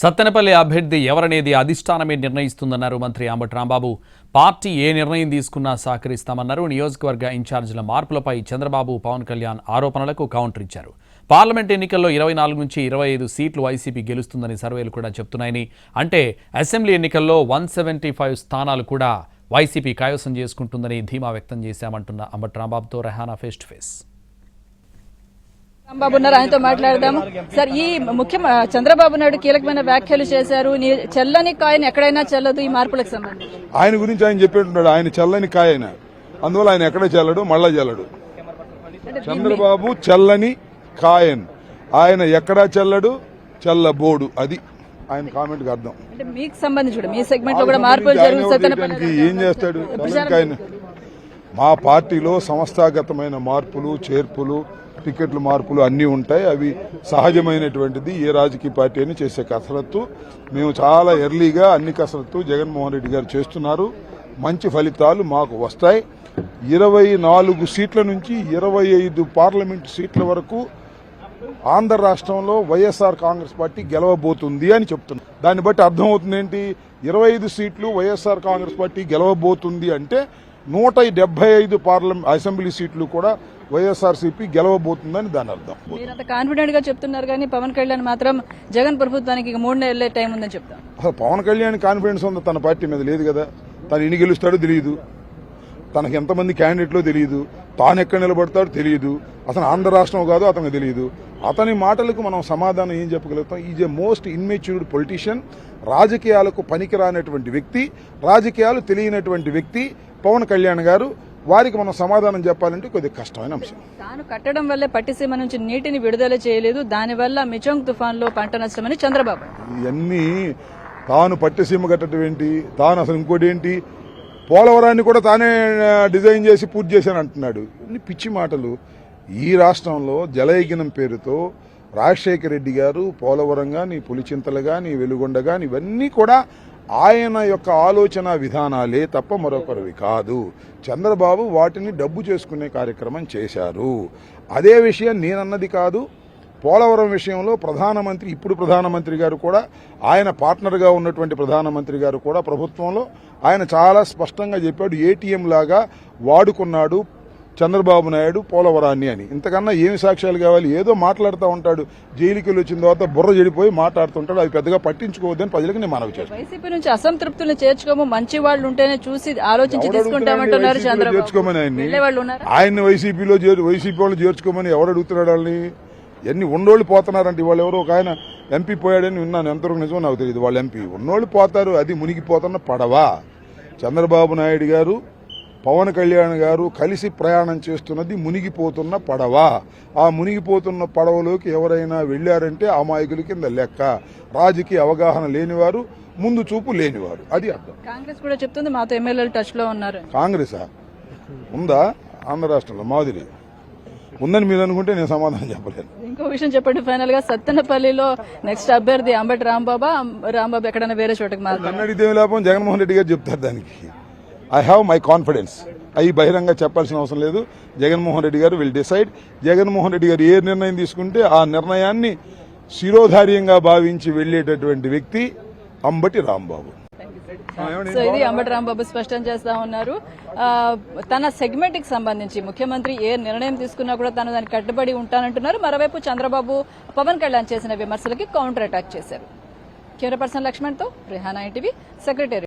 సత్తెనపల్లి అభ్యర్థి ఎవరనేది అధిష్టానమే నిర్ణయిస్తుందన్నారు మంత్రి అంబటి రాంబాబు. పార్టీ ఏ నిర్ణయం తీసుకున్నా సహకరిస్తామన్నారు. నియోజకవర్గ ఇన్ఛార్జీల మార్పులపై చంద్రబాబు, పవన్ కళ్యాణ్ ఆరోపణలకు కౌంటర్ ఇచ్చారు. పార్లమెంట్ ఎన్నికల్లో 24 నుంచి 25 సీట్లు వైసీపీ గెలుస్తుందని సర్వేలు కూడా చెప్తున్నాయని, అంటే అసెంబ్లీ ఎన్నికల్లో 175 స్థానాలు కూడా వైసీపీ కైవసం చేసుకుంటుందని ధీమా వ్యక్తం చేశామంటున్న అంబటి రాంబాబుతో Rehana face to face. Rambabu ఉన్నారు, ఆయనతో మాట్లాడదాము. సార్, ఈ చంద్రబాబు నాయుడు కీలకమైన వ్యాఖ్యలు చేశారు. చెల్లని కాయని ఎక్కడైనా చెల్లదు ఈ మార్పులకు సంబంధించి. ఆయన గురించి ఆయన చెప్పేట్టున్నాడు, ఆయన చెల్లని కాయన, అందువల్ల ఆయన ఎక్కడ చెల్లడు, మళ్ళా చెల్లడు. చంద్రబాబు చెల్లని కాయన్, ఆయన ఎక్కడా చెల్లడు, చెల్లబోడు. అది ఆయన కామెంట్ కి అర్థం. అంటే మీకు సంబంధించి కూడా మీ సెగ్మెంట్ లో కూడా మార్పులు జరుగుతాయి. ఏం చేస్తాడు కాయన్? మా పార్టీలో సంస్థాగతమైన మార్పులు, చేర్పులు, టికెట్ల మార్పులు అన్నీ ఉంటాయి. అవి సహజమైనటువంటిది. ఏ రాజకీయ పార్టీ అని చేసే కసరత్తు. మేము చాలా ఎర్లీగా అన్ని కసరత్తు జగన్మోహన్ రెడ్డి గారు చేస్తున్నారు. మంచి ఫలితాలు మాకు వస్తాయి. 24 సీట్ల నుంచి 25 పార్లమెంటు సీట్ల వరకు ఆంధ్ర రాష్ట్రంలో వైఎస్ఆర్ కాంగ్రెస్ పార్టీ గెలవబోతుంది అని చెప్తున్నారు. దాన్ని బట్టి అర్థమవుతుంది ఏంటి? 25 సీట్లు వైఎస్ఆర్ కాంగ్రెస్ పార్టీ గెలవబోతుంది అంటే 175 అసెంబ్లీ సీట్లు కూడా వైఎస్ఆర్సీపీ గెలవబోతుందని దాని అర్థం. మీరంత కాన్ఫిడెంట్ గా చెప్తున్నారు, కానీ పవన్ కళ్యాణ్ మాత్రం జగన్ ప్రభుత్వానికి 3 నెలలే టైం ఉందని చెప్తాం. అసలు పవన్ కళ్యాణ్ కాన్ఫిడెన్స్ ఉంది తన పార్టీ మీద లేదు కదా. తను ఎన్ని గెలుస్తాడో తెలియదు, తనకు ఎంతమంది క్యాండిడేట్లో తెలియదు, తాను ఎక్కడ నిలబడతాడో తెలియదు, అతను ఆంధ్ర రాష్ట్రం కాదో అతనికి తెలియదు. అతని మాటలకు మనం సమాధానం ఏం చెప్పగలుగుతాం? Is a most immatured politician. రాజకీయాలకు పనికిరానటువంటి వ్యక్తి, రాజకీయాలు తెలియనటువంటి వ్యక్తి పవన్ కళ్యాణ్ గారు. వారికి మనం సమాధానం చెప్పాలంటే కొద్దిగా కష్టమైన అంశం. తాను కట్టడం వల్లే పట్టిసీమ నుంచి నీటిని విడుదల చేయలేదు, దానివల్ల మిచోంగ్ తుఫాన్లో పంట నష్టమని చంద్రబాబు. ఇవన్నీ తాను పట్టిసీమ కట్టడం ఏంటి, తాను అసలు ఇంకోటి ఏంటి, పోలవరాన్ని కూడా తానే డిజైన్ చేసి పూర్తి చేశాను అంటున్నాడు. ఇన్ని పిచ్చి మాటలు. ఈ రాష్ట్రంలో జలయజ్ఞం పేరుతో రాజశేఖర రెడ్డి గారు పోలవరం గాని, పులిచింతలు గాని, వెలుగొండ గాని ఇవన్నీ కూడా ఆయన యొక్క ఆలోచన విధానాలే తప్ప మరొకరివి కాదు. చంద్రబాబు వాటిని డబ్బు చేసుకునే కార్యక్రమం చేశారు. అదే విషయం నేనన్నది కాదు. పోలవరం విషయంలో ఇప్పుడు ప్రధానమంత్రి గారు కూడా, ఆయన పార్ట్నర్గా ఉన్నటువంటి ప్రధానమంత్రి గారు కూడా ప్రభుత్వంలో ఆయన చాలా స్పష్టంగా చెప్పాడు, ఏటీఎం లాగా వాడుకున్నాడు చంద్రబాబు నాయుడు పోలవరాన్ని అని. ఇంతకన్నా ఏమి సాక్ష్యాలు కావాలి? ఏదో మాట్లాడుతూ ఉంటాడు, జైలుకి వెళ్ళి వచ్చిన తర్వాత బుర్ర చెడిపోయి మాట్లాడుతుంటాడు. అది పెద్దగా పట్టించుకోవద్దని ప్రజలకు నేను మనవి చేస్తాను. వైసీపీ నుంచి అసంతృప్తులను చేర్చుకోము, మంచి వాళ్ళు ఉంటేనే చూసి ఆలోచించి తీసుకుంటామంటున్నారు చంద్రబాబు. చేర్చుకోమని ఆయన్ని వైసీపీ వాళ్ళు చేర్చుకోమని ఎవరు అడుగుతున్నాడు? వాళ్ళని ఎన్ని ఉన్నోళ్ళు పోతున్నారంటే. వాళ్ళు ఎవరో ఒక ఆయన ఎంపీ పోయాడని విన్నాను, ఎంతవరకు నిజమో నాకు తెలియదు. వాళ్ళు ఎంపీ ఉన్నోళ్ళు పోతారు, అది మునిగిపోతున్న పడవ. చంద్రబాబు నాయుడు గారు, పవన్ కళ్యాణ్ గారు కలిసి ప్రయాణం చేస్తున్నది మునిగిపోతున్న పడవ. ఆ మునిగిపోతున్న పడవలోకి ఎవరైనా వెళ్లారంటే అమాయకుల కింద లెక్క. రాజకీయ అవగాహన లేనివారు, ముందు చూపు లేనివారు. అది అర్థం. కాంగ్రెస్ కూడా చెప్తుంది మాతో ఎమ్మెల్యేలు టచ్ లో ఉన్నారు. కాంగ్రెసా ఉందా ఆంధ్ర రాష్ట్రంలో? మాదిరి ఉందని మీరు అనుకుంటే నేను సమాధానం చెప్పలేను. ఇంకో విషయం చెప్పండి ఫైనల్ గా, సత్తెనపల్లిలో నెక్స్ట్ అభ్యర్థి అంబటి రాంబాబు ఎక్కడైనా వేరే చోటకి నన్ను అడిగితే లాభం, జగన్మోహన్ రెడ్డి గారు చెప్తారు దానికి. I have my confidence. అవి బహిరంగ చెప్పాల్సిన అవసరం లేదు. జగన్మోహన్ రెడ్డి గారు విల్ డిసైడ్. జగన్మోహన్ రెడ్డి గారు ఏ నిర్ణయం తీసుకుంటే ఆ నిర్ణయాన్ని శిరోధార్యంగా భావించి వెళ్లేటటువంటి వ్యక్తి అంబటి రాంబాబు. సో ఇది అంబటి రాంబాబు స్పష్టం చేస్తా ఉన్నారు. తన సెగ్మెంట్ కి సంబంధించి ముఖ్యమంత్రి ఏ నిర్ణయం తీసుకున్నా కూడా తాను దానికి కట్టుబడి ఉంటానంటున్నారు. మరోవైపు చంద్రబాబు, పవన్ కళ్యాణ్ చేసిన విమర్శలకి కౌంటర్ అటాక్ చేశారు. కెమెరా పర్సన్ లక్ష్మణ్తో రెహానా, ITV, సెక్రటరీ.